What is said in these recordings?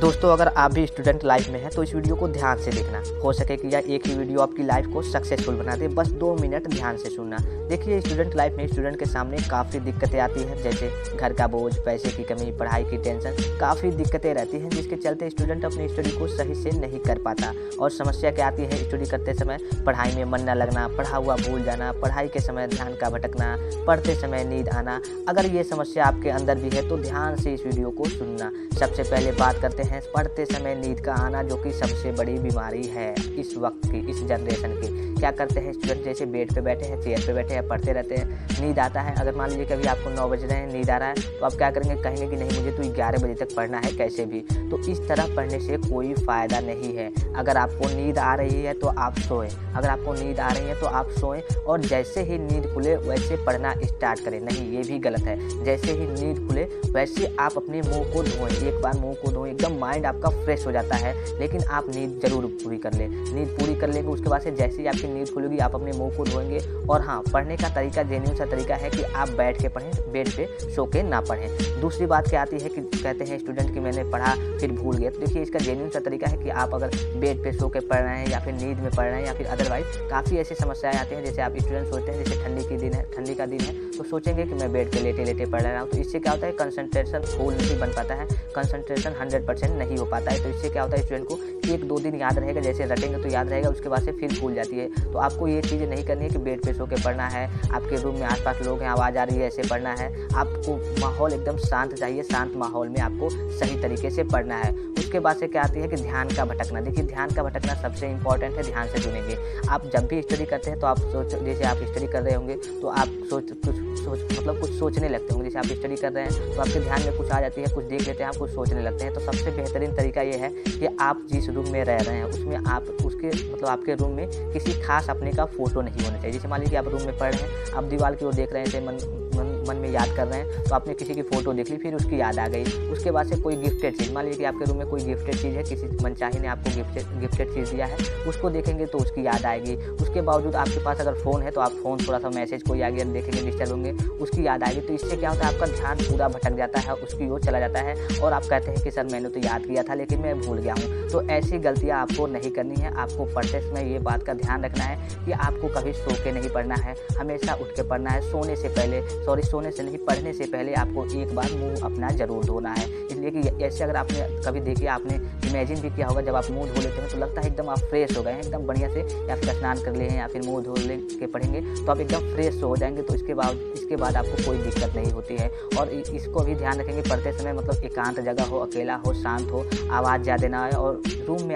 दोस्तों, अगर आप भी स्टूडेंट लाइफ में हैं तो इस वीडियो को ध्यान से देखना। हो सके कि यह एक ही वीडियो आपकी लाइफ को सक्सेसफुल बना दे। बस 2 मिनट ध्यान से सुनना। देखिए, स्टूडेंट लाइफ में स्टूडेंट के सामने काफ़ी दिक्कतें आती हैं, जैसे घर का बोझ, पैसे की कमी, पढ़ाई की टेंशन, काफ़ी दिक्कतें रहती हैं, जिसके चलते स्टूडेंट अपनी स्टडी को सही से नहीं कर पाता। और समस्या क्या आती है स्टडी करते समय? पढ़ाई में मन न लगना, पढ़ा हुआ भूल जाना, पढ़ाई के समय ध्यान का भटकना, पढ़ते समय नींद आना। अगर ये समस्या आपके अंदर भी है तो ध्यान से इस वीडियो को सुनना। सबसे पहले बात करते हैं पढ़ते समय नींद का आना, जो कि सबसे बड़ी बीमारी है इस वक्त की, इस जनरेशन की। क्या करते हैं स्टूडेंट? जैसे बेड पे बैठे हैं, चेयर पे बैठे हैं, पढ़ते रहते हैं, नींद आता है। अगर मान लीजिए कभी आपको 9 बज रहे हैं, नींद आ रहा है, तो आप क्या करेंगे? कहेंगे कि नहीं, मुझे तो 11 बजे तक पढ़ना है कैसे भी। तो इस तरह पढ़ने से कोई फ़ायदा नहीं है। अगर आपको नींद आ रही है तो आप सोएं, अगर आपको नींद आ रही है तो आप सोएं, और जैसे ही नींद खुले वैसे पढ़ना स्टार्ट करें। नहीं, ये भी गलत है। जैसे ही नींद खुले वैसे आप अपने मुँह को धोएं। एक बार मुँह को धोएं, एकदम माइंड आपका फ्रेश हो जाता है। लेकिन आप नींद ज़रूर पूरी कर लें। नींद पूरी कर लेंगे, उसके बाद से जैसे ही आपकी नींद खुलेगी आप अपने मुंह को धोएंगे। और हाँ, पढ़ने का तरीका जेन्युइन सा तरीका है कि आप बैठ के पढ़ें, बेड पे सो के ना पढ़ें। दूसरी बात क्या आती है कि कहते हैं स्टूडेंट कि मैंने पढ़ा फिर भूल गया। तो देखिए, इसका जेन्युइन सा तरीका है कि आप अगर बेड पे सो के पढ़ रहे हैं या फिर नींद में पढ़ रहे हैं या फिर अदरवाइज काफ़ी ऐसी समस्याएं आती हैं। जैसे आप स्टूडेंट सोचते हैं, जैसे ठंडी का दिन है तो सोचेंगे कि मैं बेड पे लेटे लेटे पढ़ रहा हूँ। तो इससे क्या होता है? कंसंट्रेशन फुल नहीं बन पाता है, कंसंट्रेशन 100% नहीं हो पाता है। तो इससे क्या होता है? स्टूडेंट को 1-2 दिन याद रहेगा, जैसे रटेंगे तो याद रहेगा, उसके बाद से फिर भूल जाती है। तो आपको ये चीज़ें नहीं करनी है कि बेड पे सो के पढ़ना है, आपके रूम में आसपास लोग हैं, आवाज़ आ रही है, ऐसे पढ़ना है। आपको माहौल एकदम शांत चाहिए, शांत माहौल में आपको सही तरीके से पढ़ना है। उसके बाद से क्या आती है कि ध्यान का भटकना। देखिए, ध्यान का भटकना सबसे इंपॉर्टेंट है। ध्यान से सुनेंगे। आप जब भी स्टडी करते हैं तो आप जैसे आप स्टडी कर रहे होंगे तो आप कुछ सोचने लगते होंगे। जैसे आप स्टडी कर रहे हैं तो आपके ध्यान में कुछ आ जाती है, कुछ देख लेते हैं, आप कुछ सोचने लगते हैं। तो सबसे बेहतरीन तरीका ये है कि आप जिस रूम में रह रहे हैं उसमें आप आपके रूम में किसी खास अपने का फ़ोटो नहीं होना चाहिए। जैसे मान लीजिए आप रूम में पढ़ रहे हैं, आप दीवार की ओर देख रहे हैं, जैसे मन में याद कर रहे हैं, तो आपने किसी की फ़ोटो देख ली, फिर उसकी याद आ गई। उसके बाद से कोई गिफ्टेड चीज़, मान लीजिए कि आपके रूम में कोई गिफ्टेड चीज़ है, किसी मनचाही ने आपको गिफ्टेड चीज़ दिया है, उसको देखेंगे तो उसकी याद आएगी। उसके बावजूद आपके पास अगर फ़ोन है तो आप फ़ोन थोड़ा सा मैसेज कोई आ गया देखेंगे, डिस्टर्ब होंगे, उसकी याद आएगी। तो इससे क्या होता है? आपका ध्यान पूरा भटक जाता है, उसकी ओर चला जाता है और आप कहते हैं कि सर मैंने तो याद किया था लेकिन मैं भूल गया हूँ। तो ऐसी गलतियाँ आपको नहीं करनी है। आपको पढ़ते समय ये बात का ध्यान रखना है कि आपको कभी सो के नहीं पढ़ना है, हमेशा उठ के पढ़ना है। सोने से नहीं, पढ़ने से पहले आपको एक बार मुंह अपना ज़रूर धोना है। इसलिए कि ऐसे अगर आपने कभी देखिए, आपने इमेजिन भी किया होगा, जब आप मुंह धो लेते हैं तो लगता है एकदम आप फ्रेश हो गए हैं एकदम बढ़िया से, या फिर स्नान कर लिए हैं या फिर मुंह धो ले के पढ़ेंगे तो आप एकदम फ्रेश हो जाएंगे। तो इसके बाद आपको कोई दिक्कत नहीं होती है। और इसको भी ध्यान रखेंगे पढ़ते समय, मतलब एकांत जगह हो, अकेला हो, शांत हो, आवाज़ ज़्यादा ना आए, और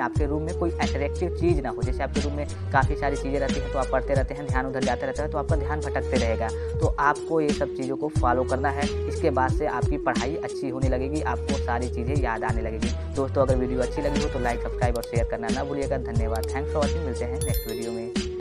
आपके रूम में कोई अट्रैक्टिव चीज़ ना हो। जैसे आपके रूम में काफ़ी सारी चीज़ें रहती हैं तो आप पढ़ते रहते हैं, ध्यान उधर जाता रहता है, तो आपका ध्यान भटकते रहेगा। तो आपको ये सब चीज़ों को फॉलो करना है। इसके बाद से आपकी पढ़ाई अच्छी होने लगेगी, आपको सारी चीज़ें याद आने लगेगी। दोस्तों, अगर वीडियो अच्छी लगी हो तो लाइक, सब्सक्राइब और शेयर करना ना भूलिएगा। धन्यवाद। Thanks for watching. मिलते हैं नेक्स्ट वीडियो में।